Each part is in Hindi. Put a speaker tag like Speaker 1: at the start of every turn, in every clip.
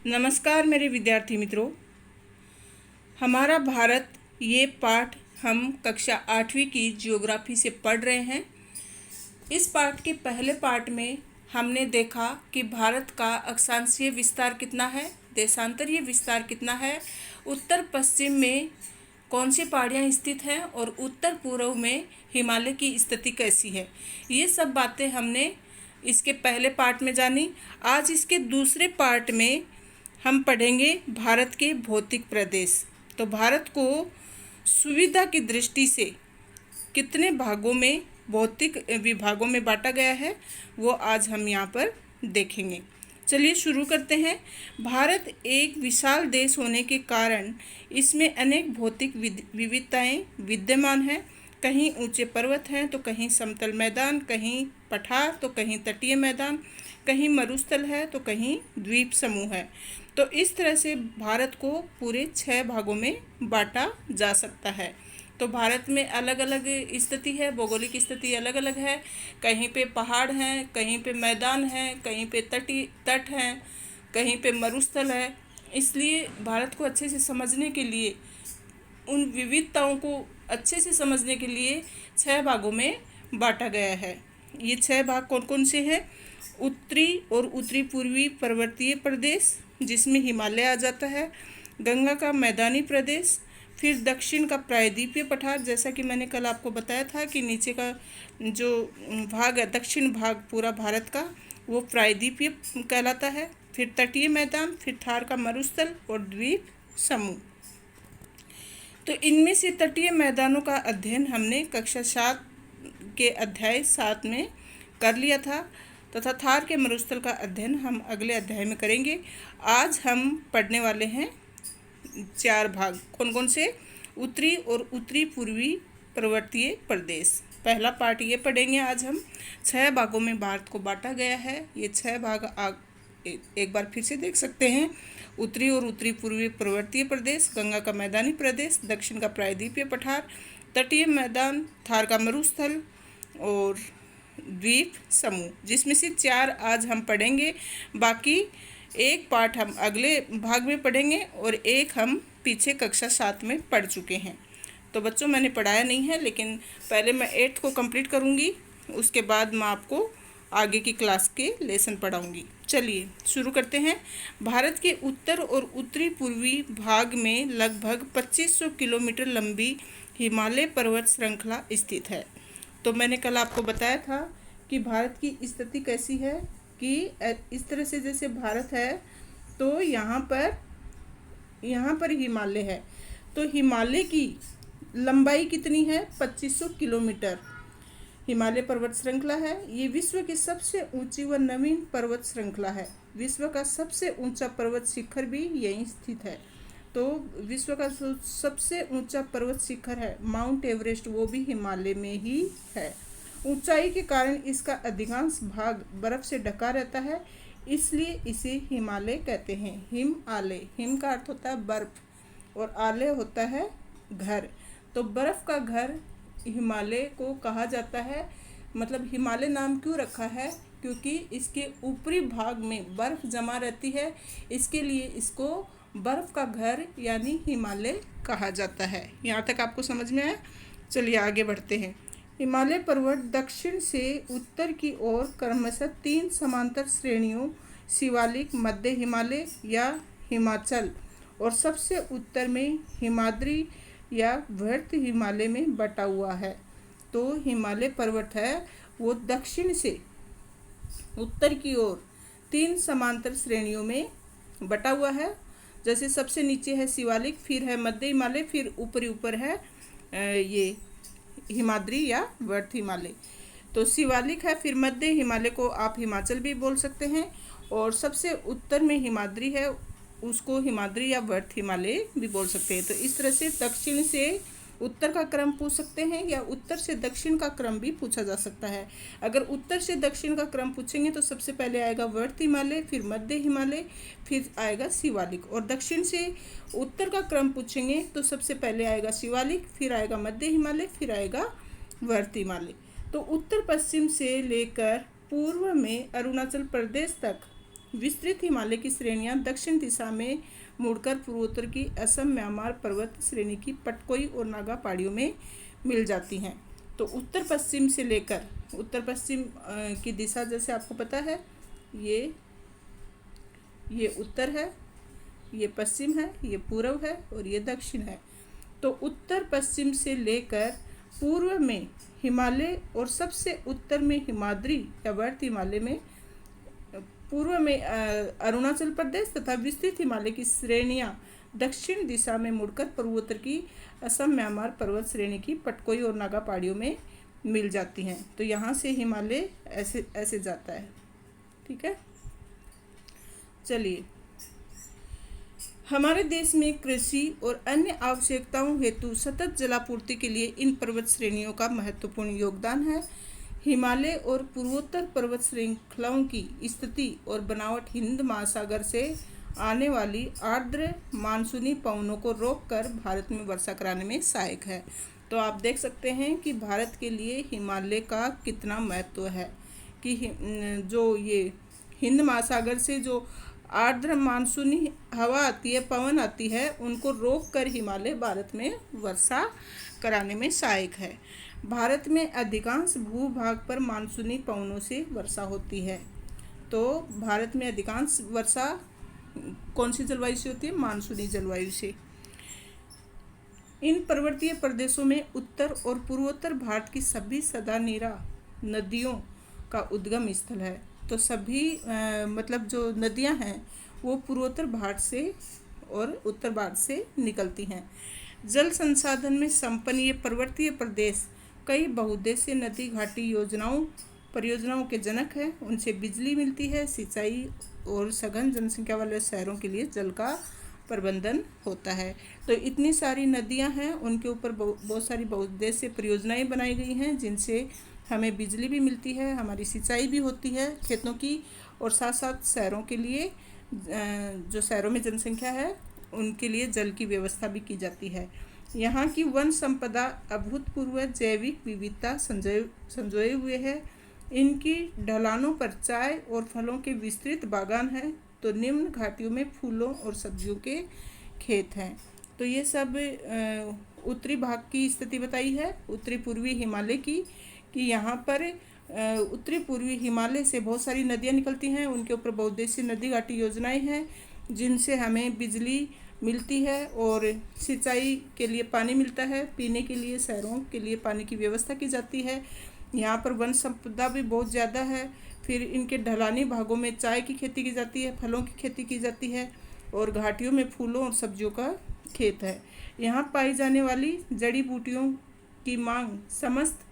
Speaker 1: नमस्कार मेरे विद्यार्थी मित्रों। हमारा भारत ये पाठ हम कक्षा 8वीं की ज्योग्राफी से पढ़ रहे हैं। इस पाठ के पहले पाठ में हमने देखा कि भारत का अक्षांशीय विस्तार कितना है, देशांतरीय विस्तार कितना है, उत्तर पश्चिम में कौन सी पहाड़ियाँ स्थित हैं और उत्तर पूर्व में हिमालय की स्थिति कैसी है। ये सब बातें हमने इसके पहले पार्ट में जानी। आज इसके दूसरे पार्ट में हम पढ़ेंगे भारत के भौतिक प्रदेश। तो भारत को सुविधा की दृष्टि से कितने भागों में, भौतिक विभागों में बांटा गया है, वो आज हम यहाँ पर देखेंगे। चलिए शुरू करते हैं। भारत एक विशाल देश होने के कारण इसमें अनेक भौतिक विविधताएं विद्यमान हैं। कहीं ऊंचे पर्वत हैं तो कहीं समतल मैदान, कहीं पठार तो कहीं तटीय मैदान, कहीं मरुस्थल है तो कहीं द्वीप समूह है। तो इस तरह से भारत को पूरे 6 भागों में बांटा जा सकता है। तो भारत में अलग अलग स्थिति है, भौगोलिक स्थिति अलग अलग है। कहीं पे पहाड़ हैं, कहीं पे मैदान हैं, कहीं पे तट हैं, कहीं पे मरुस्थल है। इसलिए भारत को अच्छे से समझने के लिए, उन विविधताओं को अच्छे से समझने के लिए 6 भागों में बांटा गया है। ये 6 भाग कौन कौन से हैं? उत्तरी और उत्तरी पूर्वी पर्वतीय प्रदेश जिसमें हिमालय आ जाता है, गंगा का मैदानी प्रदेश, फिर दक्षिण का प्रायद्वीपीय पठार, जैसा कि मैंने कल आपको बताया था कि नीचे का जो भाग है, दक्षिण भाग पूरा भारत का, वो प्रायद्वीपीय कहलाता है। फिर तटीय मैदान, फिर थार का मरुस्थल और द्वीप समूह। तो इनमें से तटीय मैदानों का अध्ययन हमने कक्षा 7 के अध्याय 7 में कर लिया था तथा थार के मरुस्थल का अध्ययन हम अगले अध्याय में करेंगे। आज हम पढ़ने वाले हैं 4 भाग। कौन कौन से? उत्तरी और उत्तरी पूर्वी पर्वतीय प्रदेश। पहला पार्ट ये पढ़ेंगे। आज हम 6 भागों में भारत को बांटा गया है। ये 6 भाग एक बार फिर से देख सकते हैं। उत्तरी और उत्तरी पूर्वी पर्वतीय प्रदेश, गंगा का मैदानी प्रदेश, दक्षिण का प्रायद्वीपीय पठार, तटीय मैदान, थार का मरुस्थल और द्वीप समूह, जिसमें से 4 आज हम पढ़ेंगे। बाकी एक पार्ट हम अगले भाग में पढ़ेंगे और एक हम पीछे कक्षा 7 में पढ़ चुके हैं। तो बच्चों, मैंने पढ़ाया नहीं है, लेकिन पहले मैं 8th को कंप्लीट करूँगी, उसके बाद मैं आपको आगे की क्लास के लेसन पढ़ाऊँगी। चलिए शुरू करते हैं। भारत के उत्तर और उत्तरी पूर्वी भाग में लगभग 2500 किलोमीटर लंबी हिमालय पर्वत श्रृंखला स्थित है। तो मैंने कल आपको बताया था कि भारत की स्थिति कैसी है, कि इस तरह से जैसे भारत है तो यहाँ पर हिमालय है। तो हिमालय की लंबाई कितनी है? 2500 किलोमीटर हिमालय पर्वत श्रृंखला है। ये विश्व की सबसे ऊंची व नवीन पर्वत श्रृंखला है। विश्व का सबसे ऊंचा पर्वत शिखर भी यहीं स्थित है। तो विश्व का सबसे ऊंचा पर्वत शिखर है माउंट एवरेस्ट, वो भी हिमालय में ही है। ऊंचाई के कारण इसका अधिकांश भाग बर्फ से ढका रहता है, इसलिए इसे हिमालय कहते हैं। हिम आलय, हिम का अर्थ होता है बर्फ और आलय होता है घर। तो बर्फ का घर हिमालय को कहा जाता है। मतलब हिमालय नाम क्यों रखा है? क्योंकि इसके ऊपरी भाग में बर्फ जमा रहती है, इसके लिए इसको बर्फ का घर यानी हिमालय कहा जाता है। यहाँ तक आपको समझ में आया? चलिए आगे बढ़ते हैं। हिमालय पर्वत दक्षिण से उत्तर की ओर क्रमशः 3 समांतर श्रेणियों शिवालिक, मध्य हिमालय या हिमाचल और सबसे उत्तर में हिमाद्री या वृहत हिमालय में बटा हुआ है। तो हिमालय पर्वत है वो दक्षिण से उत्तर की ओर 3 समांतर श्रेणियों में बटा हुआ है। जैसे सबसे नीचे है शिवालिक, फिर है मध्य हिमालय, फिर ऊपर है ये हिमाद्री या वृहत हिमालय। तो शिवालिक है, फिर मध्य हिमालय को आप हिमाचल भी बोल सकते हैं, और सबसे उत्तर में हिमाद्री है, उसको हिमाद्री या वृहत हिमालय भी बोल सकते हैं। तो इस तरह से दक्षिण से उत्तर का क्रम पूछ सकते हैं या उत्तर से दक्षिण का क्रम भी पूछा जा सकता है। अगर उत्तर से दक्षिण का क्रम पूछेंगे तो सबसे पहले आएगा वृहत हिमालय, फिर मध्य हिमालय, फिर आएगा शिवालिक। और दक्षिण से उत्तर का क्रम पूछेंगे तो सबसे पहले आएगा शिवालिक, फिर आएगा मध्य हिमालय, फिर आएगा वृहत हिमालय। तो उत्तर पश्चिम से लेकर पूर्व में अरुणाचल प्रदेश तक विस्तृत हिमालय की श्रेणियां दक्षिण दिशा में मुड़कर पूर्वोत्तर की असम म्यांमार पर्वत श्रेणी की पटकोई और नागा पहाड़ियों में मिल जाती हैं। तो उत्तर पश्चिम से लेकर उत्तर पश्चिम की दिशा जैसे आपको पता है, ये उत्तर है, ये पश्चिम है, ये पूर्व है और ये दक्षिण है। तो उत्तर पश्चिम से लेकर पूर्व में हिमालय और सबसे उत्तर में हिमाद्री या वर्त हिमालय में, पूर्व में अरुणाचल प्रदेश तथा विस्तृत हिमालय की श्रेणियां दक्षिण दिशा में मुड़कर पूर्वोत्तर की असम म्यांमार पर्वत श्रेणी की पटकोई और नागा पहाड़ियों में मिल जाती हैं। तो यहाँ से हिमालय ऐसे ऐसे जाता है। ठीक है, चलिए। हमारे देश में कृषि और अन्य आवश्यकताओं हेतु सतत जलापूर्ति के लिए इन पर्वत श्रेणियों का महत्वपूर्ण योगदान है। हिमालय और पूर्वोत्तर पर्वत श्रृंखलाओं की स्थिति और बनावट हिंद महासागर से आने वाली आर्द्र मानसूनी पवनों को रोककर भारत में वर्षा कराने में सहायक है। तो आप देख सकते हैं कि भारत के लिए हिमालय का कितना महत्व है कि जो ये हिंद महासागर से जो आर्द्र मानसूनी हवा आती है, पवन आती है, उनको रोककर हिमालय भारत में वर्षा कराने में सहायक है। भारत में अधिकांश भूभाग पर मानसूनी पवनों से वर्षा होती है। तो भारत में अधिकांश वर्षा कौन सी जलवायु से होती है? मानसूनी जलवायु से। इन पर्वतीय प्रदेशों में उत्तर और पूर्वोत्तर भारत की सभी सदानीरा नदियों का उद्गम स्थल है। तो सभी मतलब जो नदियां हैं वो पूर्वोत्तर भारत से और उत्तर भारत से निकलती हैं। जल संसाधन में संपन्न ये पर्वतीय प्रदेश कई बहुउद्देशीय नदी घाटी परियोजनाओं के जनक हैं। उनसे बिजली मिलती है, सिंचाई और सघन जनसंख्या वाले शहरों के लिए जल का प्रबंधन होता है। तो इतनी सारी नदियां हैं, उनके ऊपर बहुत सारी बहुउद्देशीय परियोजनाएं बनाई गई हैं, जिनसे हमें बिजली भी मिलती है, हमारी सिंचाई भी होती है खेतों की, और साथ साथ शहरों के लिए, जो शहरों में जनसंख्या है उनके लिए जल की व्यवस्था भी की जाती है। यहाँ की वन संपदा अभूतपूर्व जैविक विविधता संजोए हुए है। इनकी ढलानों पर चाय और फलों के विस्तृत बागान हैं। तो निम्न घाटियों में फूलों और सब्जियों के खेत हैं। तो ये सब उत्तरी भाग की स्थिति बताई है, उत्तरी पूर्वी हिमालय की, कि यहाँ पर उत्तरी पूर्वी हिमालय से बहुत सारी नदियाँ निकलती हैं, उनके ऊपर बहुउद्देशीय नदी घाटी योजनाएं हैं, जिनसे हमें बिजली मिलती है और सिंचाई के लिए पानी मिलता है, पीने के लिए शहरों के लिए पानी की व्यवस्था की जाती है। यहाँ पर वन संपदा भी बहुत ज़्यादा है। फिर इनके ढलानी भागों में चाय की खेती की जाती है, फलों की खेती की जाती है, और घाटियों में फूलों और सब्जियों का खेत है। यहाँ पाई जाने वाली जड़ी बूटियों की मांग समस्त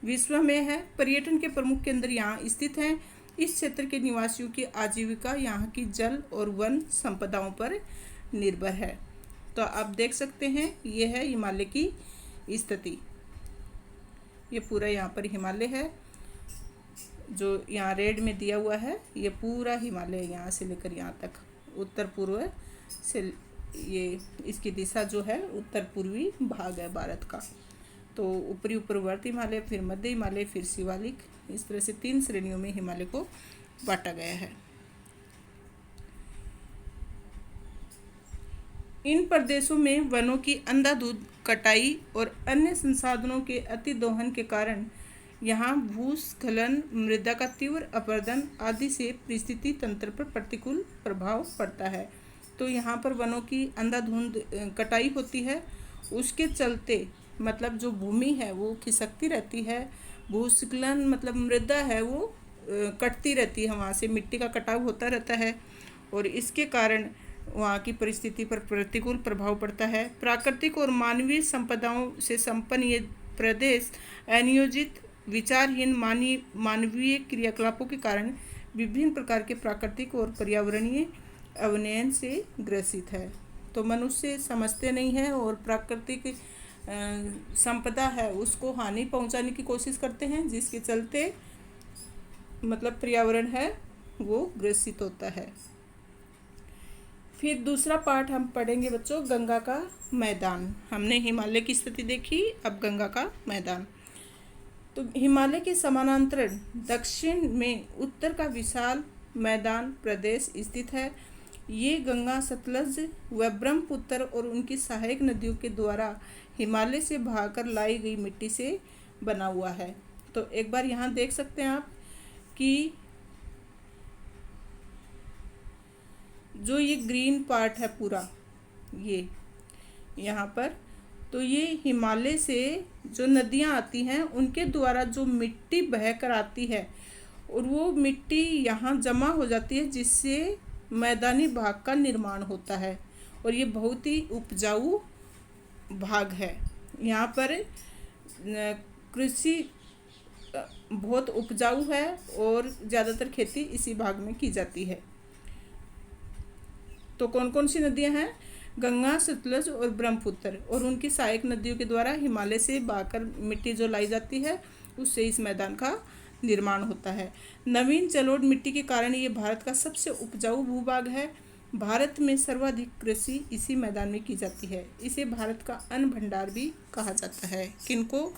Speaker 1: विश्व में है। पर्यटन के प्रमुख केंद्र यहाँ स्थित हैं। इस क्षेत्र के निवासियों की आजीविका यहाँ की जल और वन संपदाओं पर निर्भर है। तो आप देख सकते हैं, ये है हिमालय की स्थिति। ये पूरा यहाँ पर हिमालय है, जो यहाँ रेड में दिया हुआ है, ये पूरा हिमालय यहाँ से लेकर यहाँ तक उत्तर पूर्व से, ये इसकी दिशा जो है उत्तर पूर्वी भाग है भारत का। तो ऊपरी पूर्ववर्ती हिमालय, फिर मध्य हिमालय, फिर शिवालिक, इस तरह से 3 श्रेणियों में हिमालय को बांटा गया है। इन प्रदेशों में वनों की अंधाधुंध कटाई और अन्य संसाधनों के अति दोहन के कारण यहाँ भूस्खलन, मृदा का तीव्र अपरदन आदि से परिस्थिति तंत्र पर प्रतिकूल प्रभाव पड़ता है। तो यहाँ पर वनों की अंधाधुंध कटाई होती है, उसके चलते मतलब जो भूमि है वो खिसकती रहती है। भूस्खलन मतलब मृदा है वो कटती रहती है, वहाँ से मिट्टी का कटाव होता रहता है, और इसके कारण वहाँ की परिस्थिति पर प्रतिकूल प्रभाव पड़ता है। प्राकृतिक और मानवीय संपदाओं से संपन्न ये प्रदेश अनियोजित, विचारहीन मानवीय क्रियाकलापों के कारण विभिन्न प्रकार के प्राकृतिक और पर्यावरणीय अवनयन से ग्रसित है। तो मनुष्य समझते नहीं है और प्राकृतिक संपदा है उसको हानि पहुंचाने की कोशिश करते हैं, जिसके चलते मतलब पर्यावरण है वो ग्रसित होता है। फिर दूसरा पार्ट हम पढ़ेंगे बच्चों, गंगा का मैदान। हमने हिमालय की स्थिति देखी, अब गंगा का मैदान। तो हिमालय के समानांतर दक्षिण में उत्तर का विशाल मैदान प्रदेश स्थित है। ये गंगा, सतलज व ब्रह्मपुत्र और उनकी सहायक नदियों के द्वारा हिमालय से बहाकर लाई गई मिट्टी से बना हुआ है। तो एक बार यहाँ देख सकते हैं आप कि जो ये ग्रीन पार्ट है पूरा, ये यहाँ पर, तो ये हिमालय से जो नदियाँ आती हैं उनके द्वारा जो मिट्टी बह कर आती है और वो मिट्टी यहाँ जमा हो जाती है, जिससे मैदानी भाग का निर्माण होता है। और ये बहुत ही उपजाऊ भाग है। यहाँ पर कृषि बहुत उपजाऊ है और ज़्यादातर खेती इसी भाग में की जाती है। तो कौन कौन सी नदियाँ हैं? गंगा, सतलज और ब्रह्मपुत्र और उनकी सहायक नदियों के द्वारा हिमालय से बहाकर मिट्टी जो लाई जाती है उससे इस मैदान का निर्माण होता है। नवीन जलोढ़ मिट्टी के कारण ये भारत का सबसे उपजाऊ भूभाग है। भारत में सर्वाधिक कृषि इसी मैदान में की जाती है। इसे भारत का अन्न भंडार भी कहा जाता है। किनको?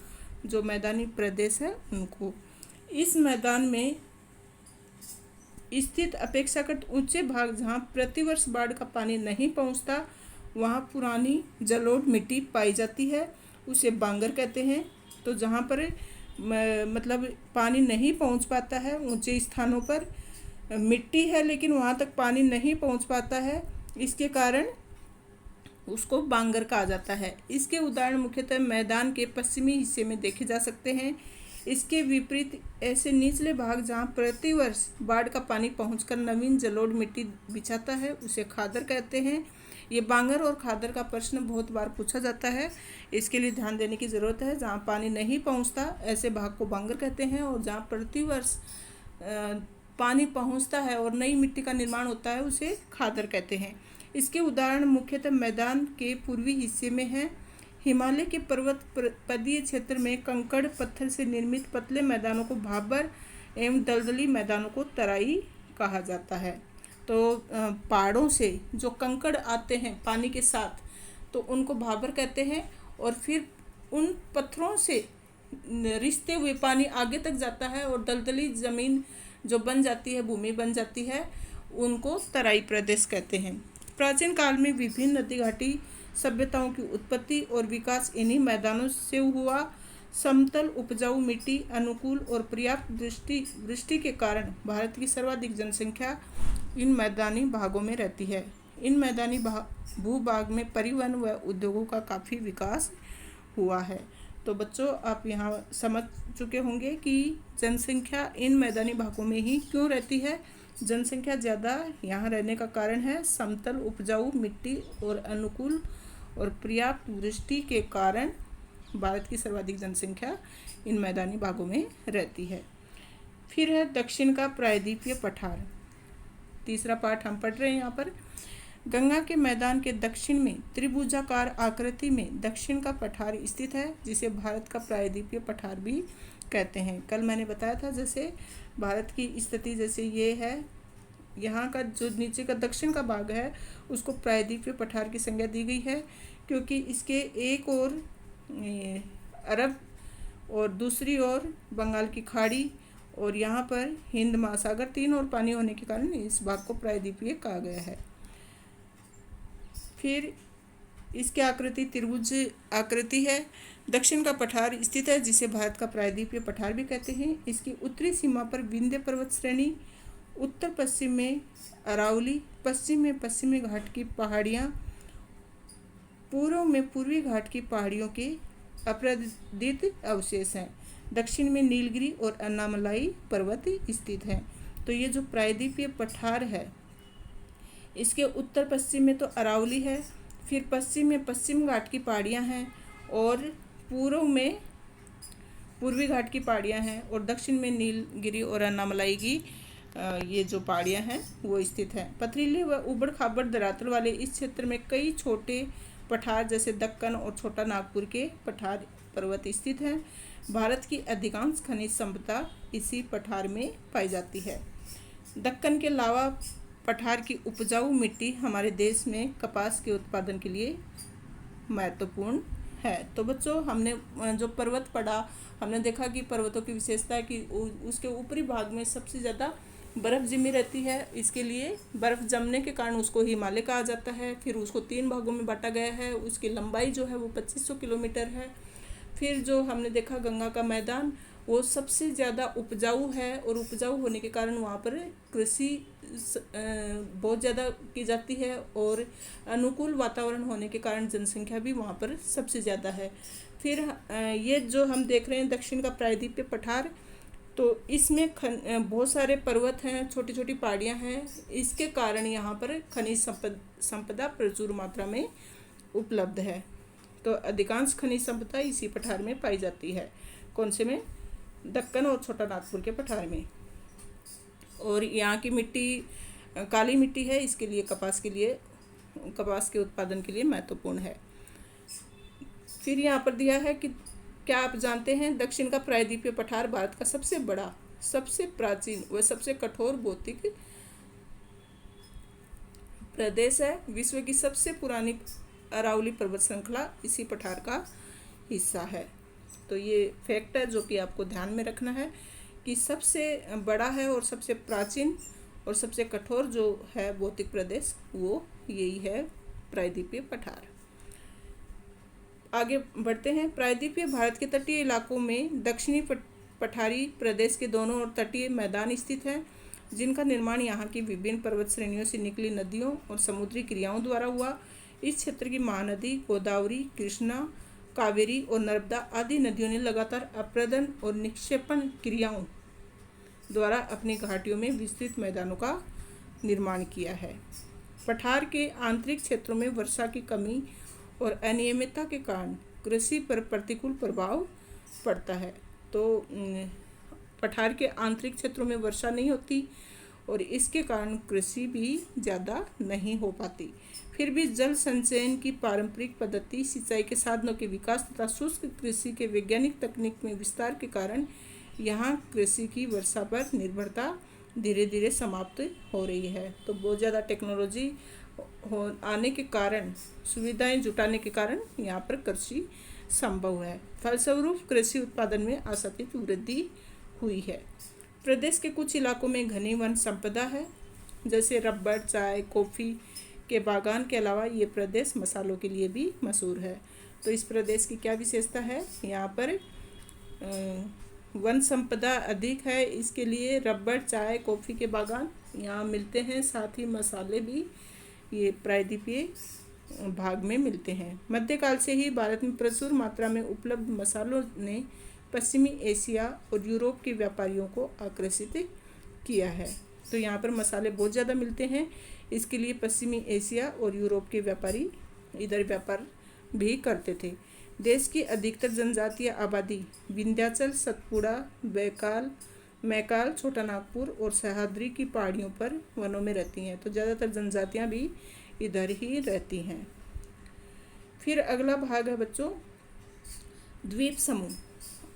Speaker 1: जो मैदानी प्रदेश है उनको। इस मैदान में स्थित अपेक्षाकृत ऊंचे भाग जहाँ प्रतिवर्ष बाढ़ का पानी नहीं पहुँचता, वहाँ पुरानी जलोढ़ मिट्टी पाई जाती है, उसे बांगर कहते हैं। तो जहाँ पर मतलब पानी नहीं पहुँच पाता है, ऊंचे स्थानों पर मिट्टी है लेकिन वहाँ तक पानी नहीं पहुँच पाता है, इसके कारण उसको बांगर कहा जाता है। इसके उदाहरण मुख्यतः मैदान के पश्चिमी हिस्से में देखे जा सकते हैं। इसके विपरीत ऐसे निचले भाग जहाँ प्रतिवर्ष बाढ़ का पानी पहुंचकर नवीन जलोढ़ मिट्टी बिछाता है, उसे खादर कहते हैं। ये बांगर और खादर का प्रश्न बहुत बार पूछा जाता है, इसके लिए ध्यान देने की ज़रूरत है। जहाँ पानी नहीं पहुंचता ऐसे भाग को बांगर कहते हैं, और जहाँ प्रतिवर्ष पानी पहुंचता है और नई मिट्टी का निर्माण होता है उसे खादर कहते हैं। इसके उदाहरण मुख्यतः मैदान के पूर्वी हिस्से में हैं। हिमालय के पर्वत पदीय क्षेत्र में कंकड़ पत्थर से निर्मित पतले मैदानों को भाबर एवं दलदली मैदानों को तराई कहा जाता है। तो पहाड़ों से जो कंकड़ आते हैं पानी के साथ, तो उनको भाबर कहते हैं, और फिर उन पत्थरों से रिश्ते हुए पानी आगे तक जाता है और दलदली ज़मीन जो बन जाती है, भूमि बन जाती है, उनको तराई प्रदेश कहते हैं। प्राचीन काल में विभिन्न नदी घाटी सभ्यताओं की उत्पत्ति और विकास इन्हीं मैदानों से हुआ। समतल उपजाऊ मिट्टी, अनुकूल और पर्याप्त वृष्टि के कारण भारत की सर्वाधिक जनसंख्या इन मैदानी भागों में रहती है। इन मैदानी भूभाग में परिवहन व उद्योगों का काफ़ी विकास हुआ है। तो बच्चों, आप यहाँ समझ चुके होंगे कि जनसंख्या इन मैदानी भागों में ही क्यों रहती है। जनसंख्या ज़्यादा यहाँ रहने का कारण है समतल उपजाऊ मिट्टी और अनुकूल और पर्याप्त वृष्टि के कारण भारत की सर्वाधिक जनसंख्या इन मैदानी भागों में रहती है। फिर है दक्षिण का प्रायद्वीपीय पठार। तीसरा पाठ हम पढ़ रहे हैं यहाँ पर। गंगा के मैदान के दक्षिण में त्रिभुजाकार आकृति में दक्षिण का पठार स्थित है, जिसे भारत का प्रायद्वीपीय पठार भी कहते हैं। कल मैंने बताया था जैसे भारत की स्थिति जैसे ये है, यहाँ का जो नीचे का दक्षिण का भाग है उसको प्रायद्वीपीय पठार की संज्ञा दी गई है, क्योंकि इसके एक ओर अरब और दूसरी ओर बंगाल की खाड़ी और यहाँ पर हिंद महासागर, तीन ओर पानी होने के कारण इस भाग को प्रायद्वीपीय कहा गया है। फिर इसकी आकृति त्रिभुज आकृति है। दक्षिण का पठार स्थित है, जिसे भारत का प्रायद्वीपीय पठार भी कहते हैं। इसकी उत्तरी सीमा पर विंध्य पर्वत श्रेणी, उत्तर पश्चिम में अरावली, पश्चिम में पश्चिमी घाट की पहाड़ियाँ, पूर्व में पूर्वी घाट की पहाड़ियों के अप्रदित अवशेष हैं। दक्षिण में नीलगिरी और अन्नामलाई पर्वत स्थित हैं। तो ये जो प्रायद्वीपीय पठार है, इसके उत्तर पश्चिम में तो अरावली है, फिर पश्चिम में पश्चिम घाट की पहाड़ियाँ हैं और पूर्व में पूर्वी घाट की पहाड़ियाँ हैं, और दक्षिण में नीलगिरी और अन्नामलाई की ये जो पहाड़ियाँ हैं वो स्थित हैं। पथरीले व उबड़ खाबड़ धरातल वाले इस क्षेत्र में कई छोटे पठार जैसे दक्कन और छोटा नागपुर के पठार पर्वत स्थित हैं। भारत की अधिकांश खनिज संपदा इसी पठार में पाई जाती है। दक्कन के लावा पठार की उपजाऊ मिट्टी हमारे देश में कपास के उत्पादन के लिए महत्वपूर्ण है। तो बच्चों हमने जो पर्वत पढ़ा, हमने देखा कि पर्वतों की विशेषता है कि उसके ऊपरी भाग में सबसे ज़्यादा बर्फ़ जमी रहती है। इसके लिए बर्फ़ जमने के कारण उसको हिमालय कहा जाता है। फिर उसको 3 भागों में बांटा गया है। उसकी लंबाई जो है वो 2500 किलोमीटर है। फिर जो हमने देखा गंगा का मैदान, वो सबसे ज़्यादा उपजाऊ है और उपजाऊ होने के कारण वहाँ पर कृषि बहुत ज़्यादा की जाती है और अनुकूल वातावरण होने के कारण जनसंख्या भी वहाँ पर सबसे ज़्यादा है। फिर ये जो हम देख रहे हैं दक्षिण का प्रायद्वीपीय पठार, तो इसमें बहुत सारे पर्वत हैं, छोटी छोटी पहाड़ियाँ हैं। इसके कारण यहाँ पर खनिज संपदा प्रचुर मात्रा में उपलब्ध है। तो अधिकांश खनिज संपदा इसी पठार में पाई जाती है। कौन से में? दक्कन और छोटा नागपुर के पठार में। और यहाँ की मिट्टी काली मिट्टी है, इसके लिए कपास के उत्पादन के लिए महत्वपूर्ण है। फिर यहाँ पर दिया है कि क्या आप जानते हैं दक्षिण का प्रायद्वीपीय पठार भारत का सबसे बड़ा, सबसे प्राचीन व सबसे कठोर भौतिक प्रदेश है। विश्व की सबसे पुरानी अरावली पर्वत श्रृंखला इसी पठार का हिस्सा है। तो ये फैक्ट है जो कि आपको ध्यान में रखना है कि सबसे बड़ा है और सबसे प्राचीन और सबसे कठोर जो है भौतिक प्रदेश, वो यही है प्रायद्वीपीय पठार। आगे बढ़ते हैं। प्रायद्वीपीय भारत के तटीय इलाकों में दक्षिणी पठारी प्रदेश के दोनों ओर तटीय मैदान स्थित हैं, जिनका निर्माण यहाँ की विभिन्न पर्वत श्रेणियों से निकली नदियों और समुद्री क्रियाओं द्वारा हुआ। इस क्षेत्र की महानदी गोदावरी, कृष्णा, कावेरी और नर्मदा आदि नदियों ने लगातार अप्रदन और निक्षेपण क्रियाओं द्वारा अपनी घाटियों में विस्तृत मैदानों का निर्माण किया है। पठार के आंतरिक क्षेत्रों में वर्षा की कमी और अनियमितता के कारण कृषि पर प्रतिकूल प्रभाव पड़ता है। तो पठार के आंतरिक क्षेत्रों में वर्षा नहीं होती और इसके कारण कृषि भी ज़्यादा नहीं हो पाती। फिर भी जल संचयन की पारंपरिक पद्धति, सिंचाई के साधनों के विकास तथा शुष्क कृषि के वैज्ञानिक तकनीक में विस्तार के कारण यहाँ कृषि की वर्षा पर निर्भरता धीरे धीरे समाप्त हो रही है। तो बहुत ज़्यादा टेक्नोलॉजी आने के कारण, सुविधाएं जुटाने के कारण यहाँ पर कृषि संभव है। फलस्वरूप कृषि उत्पादन में आशातीत वृद्धि हुई है। प्रदेश के कुछ इलाकों में घनी वन संपदा है, जैसे रबड़, चाय, कॉफ़ी के बागान के अलावा ये प्रदेश मसालों के लिए भी मशहूर है। तो इस प्रदेश की क्या विशेषता है? यहाँ पर वन संपदा अधिक है, इसके लिए रबड़, चाय, कॉफ़ी के बागान यहाँ मिलते हैं। साथ ही मसाले भी ये प्रायद्वीपीय भाग में मिलते हैं। मध्यकाल से ही भारत में प्रचुर मात्रा में उपलब्ध मसालों ने पश्चिमी एशिया और यूरोप के व्यापारियों को आकर्षित किया है। तो यहाँ पर मसाले बहुत ज़्यादा मिलते हैं, इसके लिए पश्चिमी एशिया और यूरोप के व्यापारी इधर व्यापार भी करते थे। देश की अधिकतर जनजातीय आबादी विंध्याचल, सतपुड़ा, बैकाल, मैकाल, छोटा नागपुर और सह्याद्री की पहाड़ियों पर वनों में रहती हैं। तो ज़्यादातर जनजातियाँ भी इधर ही रहती हैं। फिर अगला भाग है बच्चों द्वीप समूह।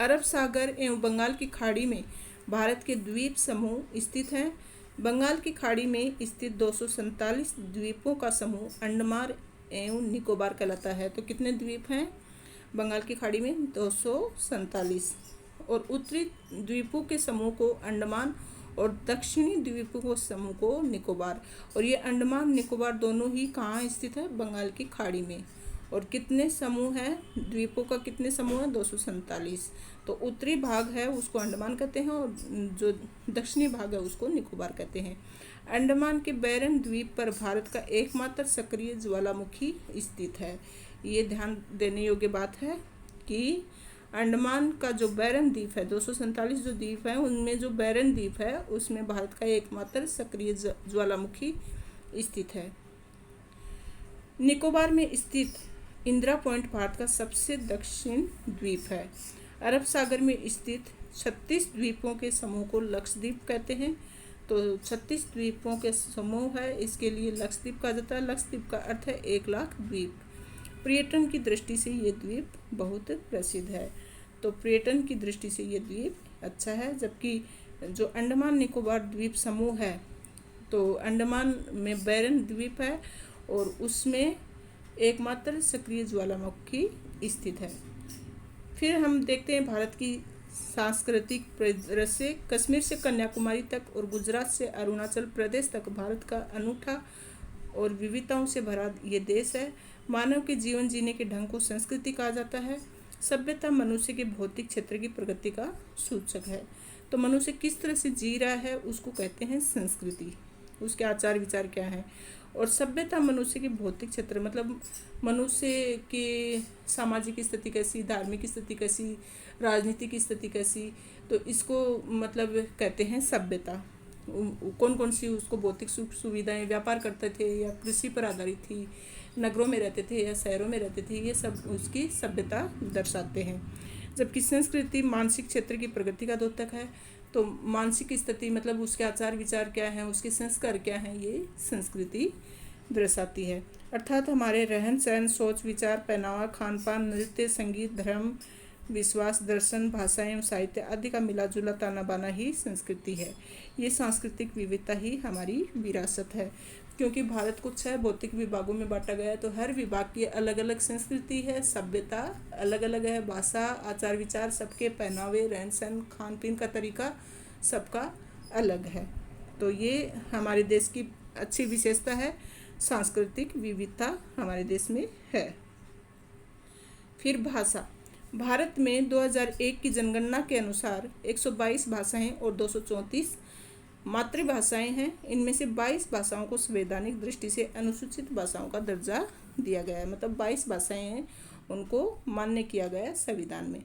Speaker 1: अरब सागर एवं बंगाल की खाड़ी में भारत के द्वीप समूह स्थित हैं। बंगाल की खाड़ी में स्थित 247 द्वीपों का समूह अंडमान एवं निकोबार कहलाता है। तो कितने द्वीप हैं बंगाल की खाड़ी में? 247। और उत्तरी द्वीपों के समूह को अंडमान और दक्षिणी द्वीपों के समूह को निकोबार। और ये अंडमान निकोबार दोनों ही कहाँ स्थित है? बंगाल की खाड़ी में। और कितने समूह हैं द्वीपों का? कितने समूह हैं? 247। तो उत्तरी भाग है उसको अंडमान कहते हैं और जो दक्षिणी भाग है उसको निकोबार कहते हैं। अंडमान के बैरन द्वीप पर भारत का एकमात्र सक्रिय ज्वालामुखी स्थित है। ये ध्यान देने योग्य बात है कि अंडमान का जो बैरन द्वीप है, 247 जो द्वीप हैं उनमें जो बैरन द्वीप है उसमें भारत का एकमात्र सक्रिय ज्वालामुखी स्थित है। निकोबार में स्थित इंदिरा पॉइंट भारत का सबसे दक्षिण द्वीप है। अरब सागर में स्थित 36 द्वीपों के समूह को लक्षद्वीप कहते हैं। तो 36 द्वीपों के समूह है, इसके लिए लक्षद्वीप कहा जाता है। लक्षद्वीप का अर्थ है 1 लाख द्वीप। पर्यटन की दृष्टि से ये द्वीप बहुत प्रसिद्ध है। तो पर्यटन की दृष्टि से ये द्वीप अच्छा है। जबकि जो अंडमान निकोबार द्वीप समूह है, तो अंडमान में बैरन द्वीप है और उसमें एकमात्र सक्रिय ज्वालामुखी स्थित है। फिर हम देखते हैं भारत की सांस्कृतिक परिदृश्य। कश्मीर से कन्याकुमारी तक और गुजरात से अरुणाचल प्रदेश तक भारत का अनूठा और विविधताओं से भरा ये देश है। मानव के जीवन जीने के ढंग को संस्कृति कहा जाता है। सभ्यता मनुष्य के भौतिक क्षेत्र की प्रगति का सूचक है। तो मनुष्य किस तरह से जी रहा है उसको कहते हैं संस्कृति, उसके आचार विचार क्या हैं। और सभ्यता मनुष्य के भौतिक क्षेत्र मतलब मनुष्य की सामाजिक स्थिति कैसी, धार्मिक स्थिति कैसी, राजनीतिक स्थिति कैसी, तो इसको मतलब कहते हैं सभ्यता। कौन कौन सी उसको भौतिक सुख सुविधाएं, व्यापार करते थे या कृषि पर आधारित थी, नगरों में रहते थे या शहरों में रहते थे, ये सब उसकी सभ्यता दर्शाते हैं। जबकि संस्कृति मानसिक क्षेत्र की प्रगति का द्योतक है। तो मानसिक स्थिति मतलब उसके आचार विचार क्या हैं, उसके संस्कार क्या हैं, ये संस्कृति दर्शाती है। अर्थात हमारे रहन सहन, सोच विचार, पहनावा, खान पान, नृत्य, संगीत, धर्म, विश्वास, दर्शन, भाषा एवं साहित्य आदि का मिला जुला ताना बाना ही संस्कृति है। ये सांस्कृतिक विविधता ही हमारी विरासत है। क्योंकि भारत को 6 भौतिक विभागों में बांटा गया है, तो हर विभाग की अलग अलग संस्कृति है, सभ्यता अलग अलग है, भाषा, आचार विचार, सबके पहनावे, रहन सहन, खान पीन का तरीका सबका अलग है। तो ये हमारे देश की अच्छी विशेषता है, सांस्कृतिक विविधता हमारे देश में है। फिर भाषा। भारत में 2001 की जनगणना के अनुसार 122 भाषाएं और 234 मातृभाषाएं हैं। इनमें से 22 भाषाओं को संवैधानिक दृष्टि से अनुसूचित भाषाओं का दर्जा दिया गया है, मतलब 22 भाषाएं हैं, उनको मान्य किया गया है संविधान में।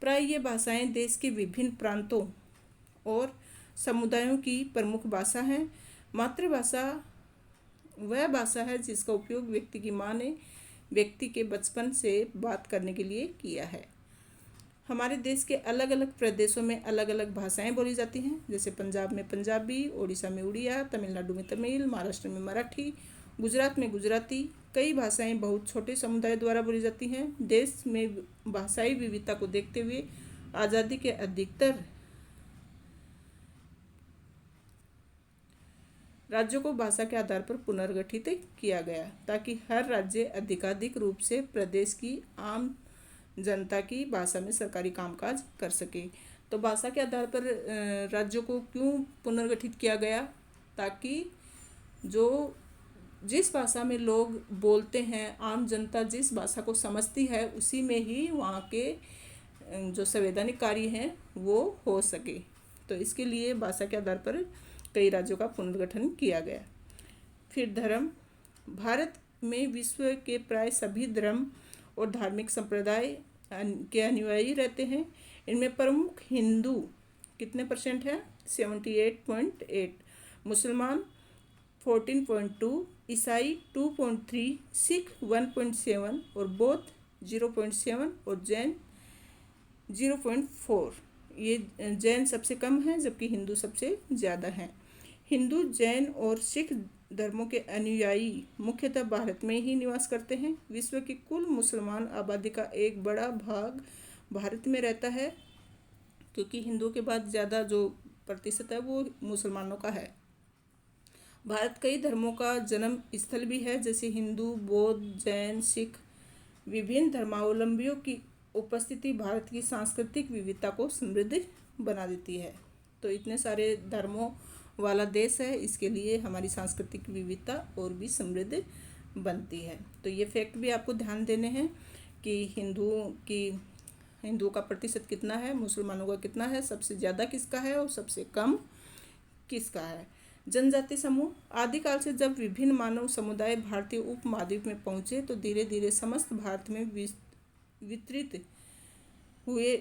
Speaker 1: प्राय ये भाषाएं देश के विभिन्न प्रांतों और समुदायों की प्रमुख भाषा हैं। मातृभाषा वह भाषा है जिसका उपयोग व्यक्ति की माँ ने व्यक्ति के बचपन से बात करने के लिए किया है। हमारे देश के अलग अलग प्रदेशों में अलग अलग भाषाएं बोली जाती हैं। जैसे पंजाब में पंजाबी, ओडिशा में उड़िया, तमिलनाडु में तमिल, महाराष्ट्र में मराठी, गुजरात में गुजराती। कई भाषाएं बहुत छोटे समुदाय द्वारा बोली जाती हैं। देश में भाषाई विविधता को देखते हुए आज़ादी के अधिकतर राज्यों को भाषा के आधार पर पुनर्गठित किया गया ताकि हर राज्य अधिकाधिक रूप से प्रदेश की आम जनता की भाषा में सरकारी कामकाज कर सके। तो भाषा के आधार पर राज्यों को क्यों पुनर्गठित किया गया? ताकि जो जिस भाषा में लोग बोलते हैं, आम जनता जिस भाषा को समझती है, उसी में ही वहाँ के जो संवैधानिक कार्य हैं वो हो सके। तो इसके लिए भाषा के आधार पर कई राज्यों का पुनर्गठन किया गया। फिर धर्म। भारत में विश्व के प्राय सभी धर्म और धार्मिक संप्रदाय के अनुयायी रहते हैं। इनमें प्रमुख हिंदू कितने % है? 78.8, मुसलमान 14.2, ईसाई 2.3, सिख 1.7 और बौद्ध 0.7 और जैन 0.4। ये जैन सबसे कम है जबकि हिंदू सबसे ज़्यादा हैं। हिंदू, जैन और सिख धर्मों के अनुयायी मुख्यतः भारत में ही निवास करते हैं। विश्व की कुल मुसलमान आबादी का एक बड़ा भाग भारत में रहता है, क्योंकि हिंदुओं के बाद ज़्यादा जो प्रतिशत है वो मुसलमानों का है। भारत कई धर्मों का जन्म स्थल भी है, जैसे हिंदू, बौद्ध, जैन, सिख। विभिन्न धर्मावलंबियों की उपस्थिति भारत की सांस्कृतिक विविधता को समृद्ध बना देती है। तो इतने सारे धर्मों वाला देश है, इसके लिए हमारी सांस्कृतिक विविधता और भी समृद्ध बनती है। तो ये फैक्ट भी आपको ध्यान देने हैं कि हिंदुओं का प्रतिशत कितना है, मुसलमानों का कितना है, सबसे ज़्यादा किसका है और सबसे कम किसका है। जनजाति समूह। आदिकाल से जब विभिन्न मानव समुदाय भारतीय उपमहाद्वीप में पहुँचे तो धीरे धीरे समस्त भारत में वितरित हुए।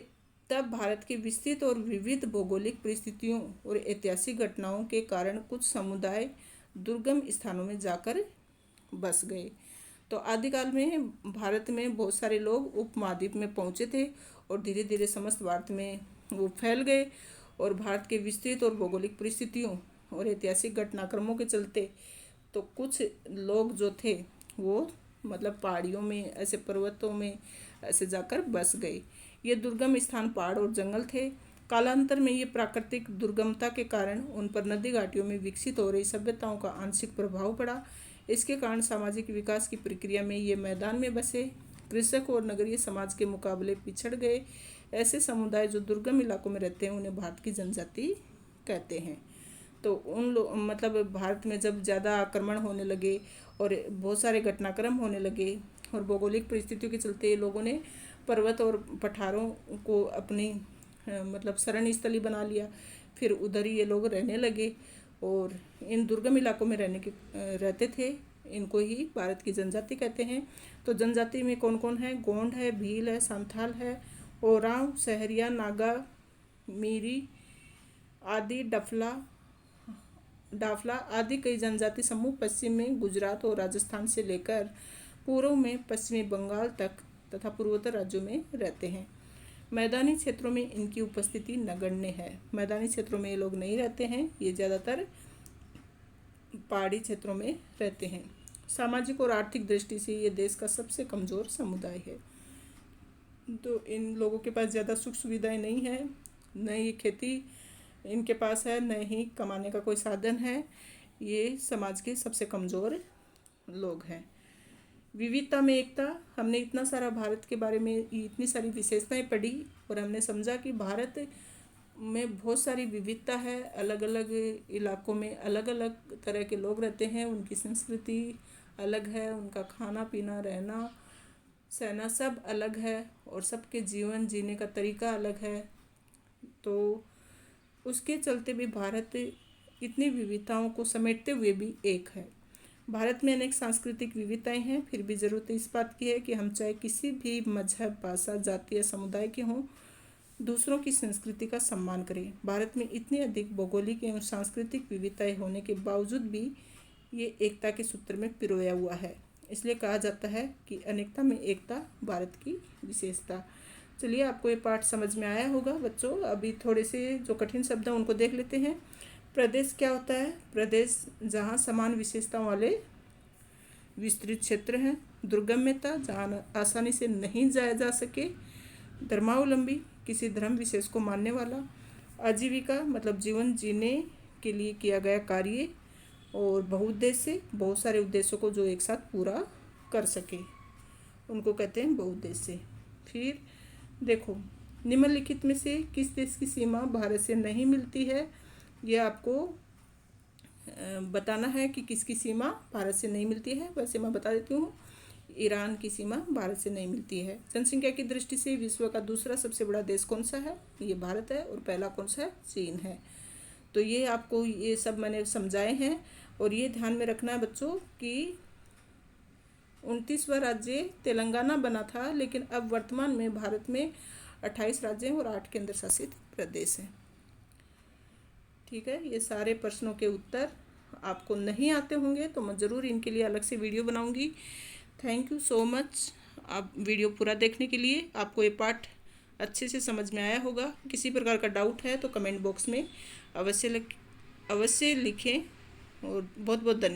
Speaker 1: तब भारत के विस्तृत और विविध भौगोलिक परिस्थितियों और ऐतिहासिक घटनाओं के कारण कुछ समुदाय दुर्गम स्थानों में जाकर बस गए। तो आदिकाल में भारत में बहुत सारे लोग उपमहाद्वीप में पहुँचे थे और धीरे धीरे समस्त भारत में वो फैल गए। और भारत के विस्तृत और भौगोलिक परिस्थितियों और ऐतिहासिक घटनाक्रमों के चलते तो कुछ लोग जो थे वो मतलब पहाड़ियों में, ऐसे पर्वतों में ऐसे जाकर बस गए। ये दुर्गम स्थान पहाड़ और जंगल थे। कालांतर में ये प्राकृतिक दुर्गमता के कारण उन पर नदी घाटियों में विकसित हो रही सभ्यताओं का आंशिक प्रभाव पड़ा। इसके कारण सामाजिक विकास की प्रक्रिया में ये मैदान में बसे। कृषक और नगरीय समाज के मुकाबले पिछड़ गए ऐसे समुदाय जो दुर्गम इलाकों में रहते हैं उन्हें भारत की जनजाति कहते हैं। तो उन लोग मतलब भारत में जब ज़्यादा आक्रमण होने लगे और बहुत सारे घटनाक्रम होने लगे और भौगोलिक परिस्थितियों के चलते लोगों ने पर्वत और पठारों को अपनी मतलब शरण स्थली बना लिया, फिर उधर ही ये लोग रहने लगे और इन दुर्गम इलाकों में रहते थे। इनको ही भारत की जनजाति कहते हैं। तो जनजाति में कौन कौन है? गोंड है, भील है, संथाल है, ओरांव, सहरिया, नागा, मीरी आदि, डाफला आदि कई जनजाति समूह पश्चिम में गुजरात और राजस्थान से लेकर पूर्व में पश्चिमी बंगाल तक तथा पूर्वोत्तर राज्यों में रहते हैं। मैदानी क्षेत्रों में इनकी उपस्थिति नगण्य है। मैदानी क्षेत्रों में ये लोग नहीं रहते हैं, ये ज़्यादातर पहाड़ी क्षेत्रों में रहते हैं। सामाजिक और आर्थिक दृष्टि से ये देश का सबसे कमज़ोर समुदाय है। तो इन लोगों के पास ज़्यादा सुख सुविधाएं नहीं है, न ये खेती इनके पास है, न ही कमाने का कोई साधन है। ये समाज के सबसे कमज़ोर लोग हैं। विविधता में एकता। हमने इतना सारा भारत के बारे में इतनी सारी विशेषताएं पढ़ी और हमने समझा कि भारत में बहुत सारी विविधता है। अलग अलग इलाकों में अलग अलग तरह के लोग रहते हैं, उनकी संस्कृति अलग है, उनका खाना पीना रहना सहना सब अलग है और सबके जीवन जीने का तरीका अलग है। तो उसके चलते भी भारत इतनी विविधताओं को समेटते हुए भी एक है। भारत में अनेक सांस्कृतिक विविधताएं हैं, फिर भी ज़रूरत इस बात की है कि हम चाहे किसी भी मजहब, भाषा, जाति या समुदाय के हों, दूसरों की संस्कृति का सम्मान करें। भारत में इतनी अधिक भौगोलिक एवं सांस्कृतिक विविधताएं होने के बावजूद भी ये एकता के सूत्र में पिरोया हुआ है। इसलिए कहा जाता है कि अनेकता में एकता भारत की विशेषता। चलिए, आपको ये पाठ समझ में आया होगा बच्चों। अभी थोड़े से जो कठिन शब्द हैं उनको देख लेते हैं। प्रदेश क्या होता है? प्रदेश जहाँ समान विशेषताओं वाले विस्तृत क्षेत्र हैं। दुर्गम्यता, जहाँ आसानी से नहीं जाया जा सके। धर्मावलंबी, किसी धर्म विशेष को मानने वाला। आजीविका, मतलब जीवन जीने के लिए किया गया कार्य। और बहुउद्देश्य, बहुत सारे उद्देश्यों को जो एक साथ पूरा कर सके उनको कहते हैं बहुउद्देश्य। फिर देखो, निम्नलिखित में से किस देश की सीमा भारत से नहीं मिलती है? ये आपको बताना है कि किसकी सीमा भारत से नहीं मिलती है। वैसे मैं बता देती हूँ, ईरान की सीमा भारत से नहीं मिलती है। जनसंख्या की दृष्टि से विश्व का दूसरा सबसे बड़ा देश कौन सा है? ये भारत है। और पहला कौन सा है? चीन है। तो ये आपको ये सब मैंने समझाए हैं और ये ध्यान में रखना है बच्चों कि 29वां राज्य तेलंगाना बना था, लेकिन अब वर्तमान में भारत में 28 राज्य हैं और 8 केंद्र शासित प्रदेश हैं। ठीक है, ये सारे प्रश्नों के उत्तर आपको नहीं आते होंगे तो मैं ज़रूर इनके लिए अलग से वीडियो बनाऊंगी। थैंक यू सो मच आप वीडियो पूरा देखने के लिए। आपको ये पाठ अच्छे से समझ में आया होगा। किसी प्रकार का डाउट है तो कमेंट बॉक्स में अवश्य लिखें और बहुत बहुत धन्यवाद।